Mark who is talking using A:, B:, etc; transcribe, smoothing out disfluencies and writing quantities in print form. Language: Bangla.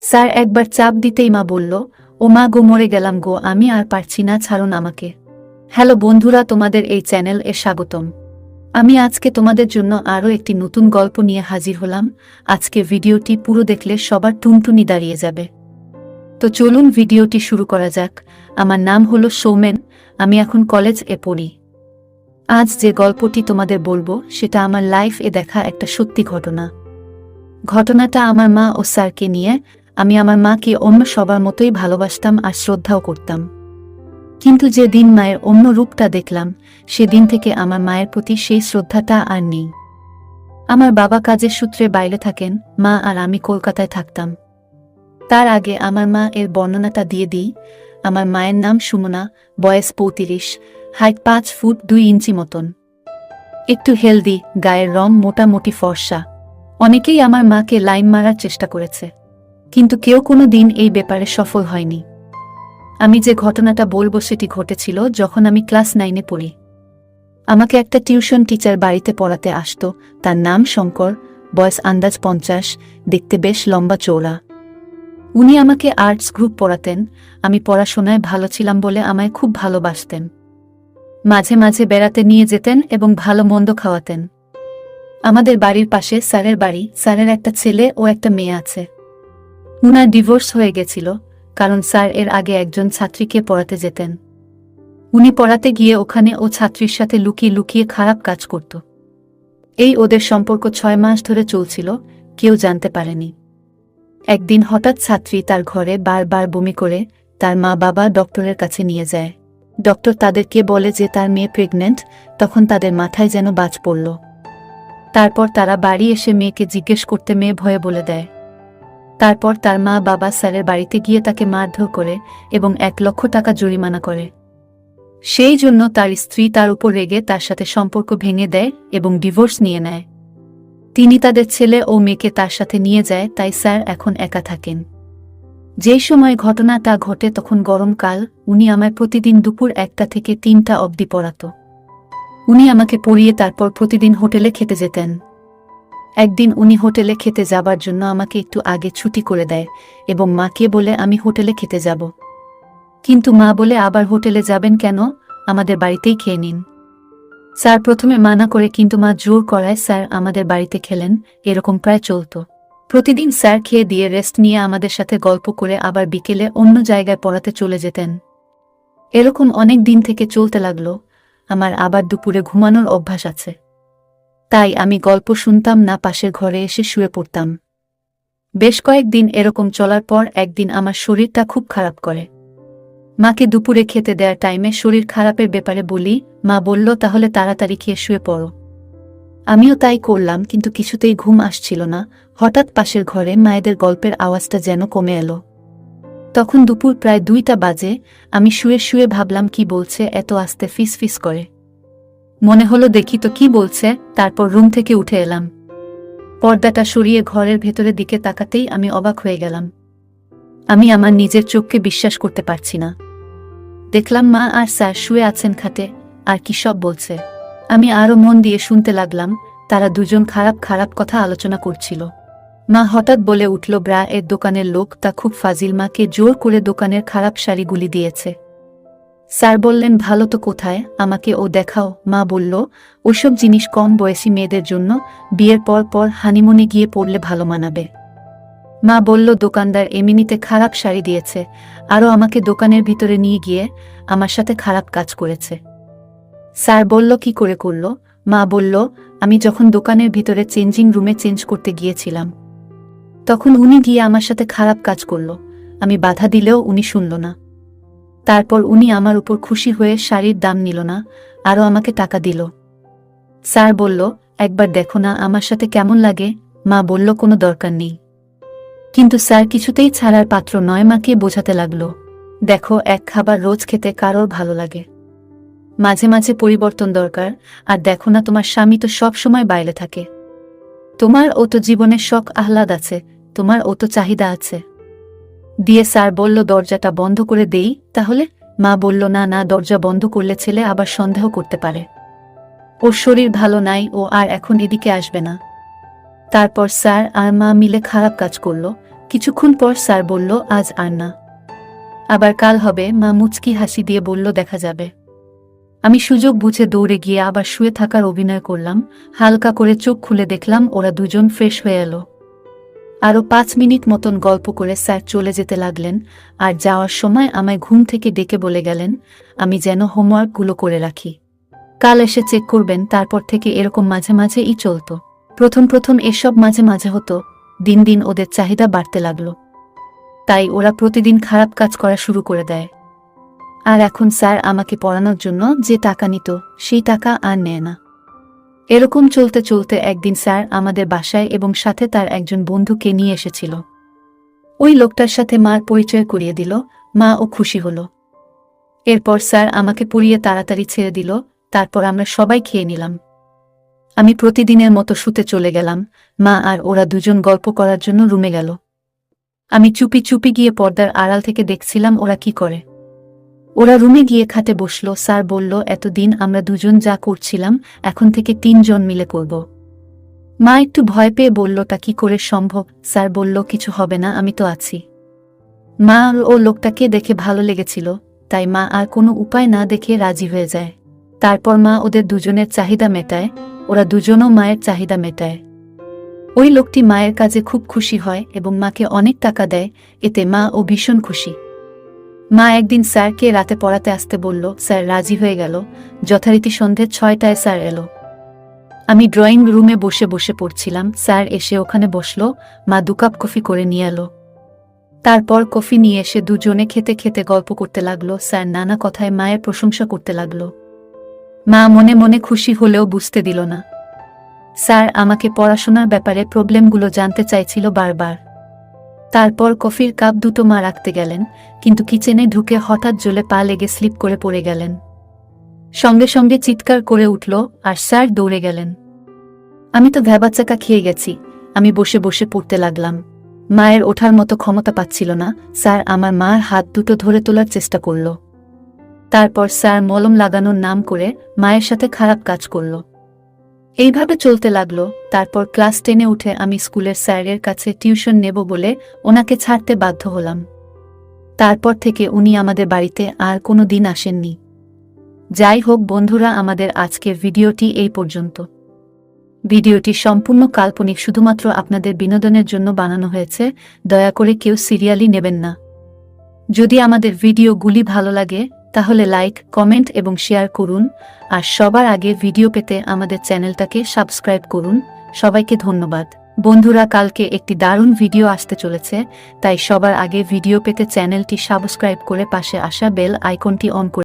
A: স্যার একবার চাপ দিতেই মা বলল, ও মা গো, মরে গেলাম গো, আমি আর পারছি না, ছাড়ুন আমাকে। হ্যালো বন্ধুরা, তোমাদের এই চ্যানেল এ স্বাগতম। আমি আজকে তোমাদের জন্য আরও একটি নতুন গল্প নিয়ে হাজির হলাম। আজকে ভিডিওটি পুরো দেখলে সবার টুনটুনি দাঁড়িয়ে যাবে। তো চলুন ভিডিওটি শুরু করা যাক। আমার নাম হলো সৌমেন, আমি এখন কলেজ এ পড়ি। আজ যে গল্পটি তোমাদের বলবো সেটা আমার লাইফ এ দেখা একটা সত্যি ঘটনা। ঘটনাটা আমার মা ও স্যারকে নিয়ে। আমি আমার মাকে অন্য সবার মতোই ভালোবাসতাম আর শ্রদ্ধাও করতাম, কিন্তু যে দিন মায়ের অন্য রূপটা দেখলাম সেদিন থেকে আমার মায়ের প্রতি সেই শ্রদ্ধাটা আর নেই। আমার বাবা কাজের সূত্রে বাইরে থাকেন, মা আর আমি কলকাতায় থাকতাম। তার আগে আমার মা এর বর্ণনাটা দিয়ে দিই। আমার মায়ের নাম সুমনা, বয়স 35, হাইট 5 ফুট 2 ইঞ্চি মতন, একটু হেলদি, গায়ের রং মোটামুটি ফর্সা। অনেকেই আমার মাকে লাইন মারার চেষ্টা করেছে, কিন্তু কেউ কোনো দিন এই ব্যাপারে সফল হয়নি। আমি যে ঘটনাটা বলবো সেটি ঘটেছিল যখন আমি ক্লাস 9-এ পড়ি। আমাকে একটা টিউশন টিচার বাড়িতে পড়াতে আসতো। তার নাম শঙ্কর, বয়স আন্দাজ 50, দেখতে বেশ লম্বা চওড়া। উনি আমাকে আর্টস গ্রুপ পড়াতেন। আমি পড়াশোনায় ভালো ছিলাম বলে আমায় খুব ভালোবাসতেন। মাঝে মাঝে বেড়াতে নিয়ে যেতেন এবং ভালো মন্দ খাওয়াতেন। আমাদের বাড়ির পাশে স্যারের বাড়ি। স্যারের একটা ছেলে ও একটা মেয়ে আছে। উনার ডিভোর্স হয়ে গেছিল, কারণ স্যার এর আগে একজন ছাত্রীকে পড়াতে যেতেন। উনি পড়াতে গিয়ে ওখানে ও ছাত্রীর সাথে লুকিয়ে লুকিয়ে খারাপ কাজ করত। এই ওদের সম্পর্ক 6 মাস ধরে চলছিল, কেউ জানতে পারেনি। একদিন হঠাৎ ছাত্রী তার ঘরে বারবার বমি করে তার মা বাবা ডক্টরের কাছে নিয়ে যায়। ডক্টর তাদেরকে বলে যে তার মেয়ে প্রেগন্যান্ট। তখন তাদের মাথায় যেন বাজ পড়ল। তারপর তারা বাড়ি এসে মেয়েকে জিজ্ঞেস করতে মেয়ে ভয়ে বলে দেয়। তারপর তার মা বাবা স্যারের বাড়িতে গিয়ে তাকে মারধর করে এবং 1 লক্ষ টাকা জরিমানা করে। সেই জন্য তার স্ত্রী তার উপর রেগে তার সাথে সম্পর্ক ভেঙে দেয় এবং ডিভোর্স নিয়ে নেয়। তিনি তাদের ছেলে ও মেয়েকে তার সাথে নিয়ে যায়, তাই স্যার এখন একা থাকেন। যেই সময় ঘটনাটা ঘটে তখন গরমকাল। উনি আমায় প্রতিদিন দুপুর 1টা থেকে 3টা অবধি পড়াতো। উনি আমাকে পড়িয়ে তারপর প্রতিদিন হোটেলে খেতে যেতেন। একদিন উনি হোটেলে খেতে যাবার জন্য আমাকে একটু আগে ছুটি করে দেয় এবং মাকে বলে আমি হোটেলে খেতে যাব। কিন্তু মা বলে, আবার হোটেলে যাবেন কেন, আমাদের বাড়িতেই খেয়ে নিন। স্যার প্রথমে মানা করে, কিন্তু মা জোর করায় স্যার আমাদের বাড়িতে খেলেন। এরকম প্রায় চলত। প্রতিদিন স্যার খেয়ে দিয়ে রেস্ট নিয়ে আমাদের সাথে গল্প করে আবার বিকেলে অন্য জায়গায় পড়াতে চলে যেতেন। এরকম অনেক দিন থেকে চলতে লাগলো। আমার আবার দুপুরে ঘুমানোর অভ্যাস আছে, তাই আমি গল্প শুনতাম না, পাশের ঘরে এসে শুয়ে পড়তাম। বেশ কয়েকদিন এরকম চলার পর একদিন আমার শরীরটা খুব খারাপ করে। মাকে দুপুরে খেতে দেওয়ার টাইমে শরীর খারাপের ব্যাপারে বলি। মা বলল, তাহলে তাড়াতাড়ি খেয়ে শুয়ে পড়ো। আমিও তাই করলাম, কিন্তু কিছুতেই ঘুম আসছিল না। হঠাৎ পাশের ঘরে মায়েদের গল্পের আওয়াজটা যেন কমে এলো। তখন দুপুর প্রায় 2টা বাজে। আমি শুয়ে শুয়ে ভাবলাম, কি বলছে এত আস্তে, ফিস ফিস করে। মনে হলো দেখি তো কি বলছে। তারপর রুম থেকে উঠে এলাম। পর্দাটা সরিয়ে ঘরের ভেতরের দিকে তাকাতেই আমি অবাক হয়ে গেলাম। আমি আমার নিজের চোখকে বিশ্বাস করতে পারছি না। দেখলাম মা আর স্যার শুয়ে আছেন খাটে, আর কি সব বলছে। আমি আরো মন দিয়ে শুনতে লাগলাম। তারা দুজন খারাপ খারাপ কথা আলোচনা করছিল। মা হঠাৎ বলে উঠল, ব্রা এর দোকানের লোক তা খুব ফাজিল, মাকে জোর করে দোকানের খারাপ শাড়িগুলি দিয়েছে। স্যার বললেন, ভালো তো কোথায়, আমাকে ও দেখাও। মা বলল, ওইসব জিনিস কম বয়সী মেয়েদের জন্য, বিয়ের পর পর হানিমুনে গিয়ে পড়লে ভালো মানাবে। মা বলল, দোকানদার এমনিতে খারাপ শাড়ি দিয়েছে, আরও আমাকে দোকানের ভিতরে নিয়ে গিয়ে আমার সাথে খারাপ কাজ করেছে। স্যার বলল, কি করে করল? মা বলল, আমি যখন দোকানের ভিতরে চেঞ্জিং রুমে চেঞ্জ করতে গিয়েছিলাম, তখন উনি গিয়ে আমার সাথে খারাপ কাজ করল। আমি বাধা দিলেও উনি শুনল না। তারপর উনি আমার উপর খুশি হয়ে শাড়ির দাম নিল না, আরও আমাকে টাকা দিল। স্যার বলল, একবার দেখো না আমার সাথে কেমন লাগে। মা বলল, কোনো দরকার নেই। কিন্তু স্যার কিছুতেই ছাড়ার পাত্র নয়। মাকে বোঝাতে লাগলো, দেখো, এক খাবার রোজ খেতে কারোর ভালো লাগে, মাঝে মাঝে পরিবর্তন দরকার। আর দেখো না, তোমার স্বামী তো সব সময় বাইরে থাকে। তোমার ও তো জীবনের শখ আহ্লাদ আছে, তোমার ও তো চাহিদা আছে। দিয়ে স্যার বলল, দরজাটা বন্ধ করে দেই তাহলে? মা বলল, না না, দরজা বন্ধ করলে ছেলে আবার সন্দেহ করতে পারে। ওর শরীর ভালো নাই, ও আর এখন এদিকে আসবে না। তারপর স্যার আর মা মিলে খারাপ কাজ করল, কিছুক্ষণ পর স্যার বলল, আজ আর না, আবার কাল হবে। মা মুচকি হাসি দিয়ে বলল, দেখা যাবে। আমি সুযোগ বুঝে দৌড়ে গিয়ে আবার শুয়ে থাকার অভিনয় করলাম। হালকা করে চোখ খুলে দেখলাম ওরা দুজন ফ্রেশ হয়ে এলো। আরও 5 মিনিট মতন গল্প করে স্যার চলে যেতে লাগলেন, আর যাওয়ার সময় আমায় ঘুম থেকে ডেকে বলে গেলেন আমি যেন হোমওয়ার্কগুলো করে রাখি, কাল এসে চেক করবেন। তারপর থেকে এরকম মাঝে মাঝেই চলতো। প্রথম প্রথম এসব মাঝে মাঝে হতো, দিন দিন ওদের চাহিদা বাড়তে লাগলো, তাই ওরা প্রতিদিন খারাপ কাজ করা শুরু করে দেয়। আর এখন স্যার আমাকে পড়ানোর জন্য যে টাকা নিত সেই টাকা আর নেয় না। এরকম চলতে চলতে একদিন স্যার আমাদের বাসায় এবং সাথে তার একজন বন্ধুকে নিয়ে এসেছিল। ওই লোকটার সাথে মার পরিচয় করিয়ে দিল। মা ও খুশি হলো। এরপর স্যার আমাকে পড়িয়ে তাড়াতাড়ি ছেড়ে দিল। তারপর আমরা সবাই খেয়ে নিলাম। আমি প্রতিদিনের মতো শুতে চলে গেলাম। মা আর ওরা দুজন গল্প করার জন্য রুমে গেল। আমি চুপি চুপি গিয়ে পর্দার আড়াল থেকে দেখছিলাম ওরা কি করে। ওরা রুমে গিয়ে খাটে বসল। স্যার বলল, এতদিন আমরা দুজন যা করছিলাম এখন থেকে 3 জন মিলে করব। মা একটু ভয় পেয়ে বলল, তা কি করে সম্ভব? স্যার বলল, কিছু হবে না, আমি তো আছি। মা ও লোকটাকে দেখে ভালো লেগেছিল, তাই মা আর কোনো উপায় না দেখে রাজি হয়ে যায়। তারপর মা ওদের দুজনের চাহিদা মেটায়, ওরা দুজনও মায়ের চাহিদা মেটায়। ওই লোকটি মায়ের কাজে খুব খুশি হয় এবং মাকে অনেক টাকা দেয়, এতে মা ও ভীষণ খুশি। মা একদিন স্যারকে রাতে পড়াতে আসতে বলল। স্যার রাজি হয়ে গেল। যথারীতি সন্ধে 6টায় স্যার এলো। আমি ড্রয়িং রুমে বসে বসে পড়ছিলাম। স্যার এসে ওখানে বসল। মা 2 কাপ কফি করে নিয়ে এলো। তারপর কফি নিয়ে এসে দুজনে খেতে খেতে গল্প করতে লাগলো। স্যার নানা কথায় মায়ের প্রশংসা করতে লাগলো। মা মনে মনে খুশি হলেও বুঝতে দিল না। স্যার আমাকে পড়াশোনার ব্যাপারে প্রবলেমগুলো জানতে চাইছিল বারবার। তারপর কফির কাপ দুটো মা রাখতে গেলেন, কিন্তু কিচেনে ঢুকে হঠাৎ জ্বলে পা লেগে স্লিপ করে পড়ে গেলেন। সঙ্গে সঙ্গে চিৎকার করে উঠল আর স্যার দৌড়ে গেলেন। আমি তো ভ্যাবাচ্চাকা খেয়ে গেছি। আমি বসে বসে পড়তে লাগলাম। মায়ের ওঠার মতো ক্ষমতা পাচ্ছিল না। স্যার আমার মার হাত দুটো ধরে তোলার চেষ্টা করল। তারপর স্যার মলম লাগানোর নাম করে মায়ের সাথে খারাপ কাজ করল। এইভাবে চলতে লাগলো। তারপর ক্লাস 10-এ উঠে আমি স্কুলের স্যারের কাছে টিউশন নেব বলে ওনাকে ছাড়তে বাধ্য হলাম। তারপর থেকে উনি আমাদের বাড়িতে আর কোনো দিন আসেননি। যাই হোক বন্ধুরা, আমাদের আজকের ভিডিওটি এই পর্যন্ত। ভিডিওটি সম্পূর্ণ কাল্পনিক, শুধুমাত্র আপনাদের বিনোদনের জন্য বানানো হয়েছে। দয়া করে কেউ সিরিয়ালি নেবেন না। যদি আমাদের ভিডিওগুলি ভালো লাগে তাহলে লাইক, কমেন্ট এবং শেয়ার করুন। আর সবার আগে ভিডিও পেতে আমাদের চ্যানেলটাকে সাবস্ক্রাইব করুন। সবাইকে ধন্যবাদ। বন্ধুরা, কালকে একটি দারুণ ভিডিও আসতে চলেছে, তাই সবার আগে ভিডিও পেতে চ্যানেলটি সাবস্ক্রাইব করে পাশে আসা বেল আইকনটি অন করে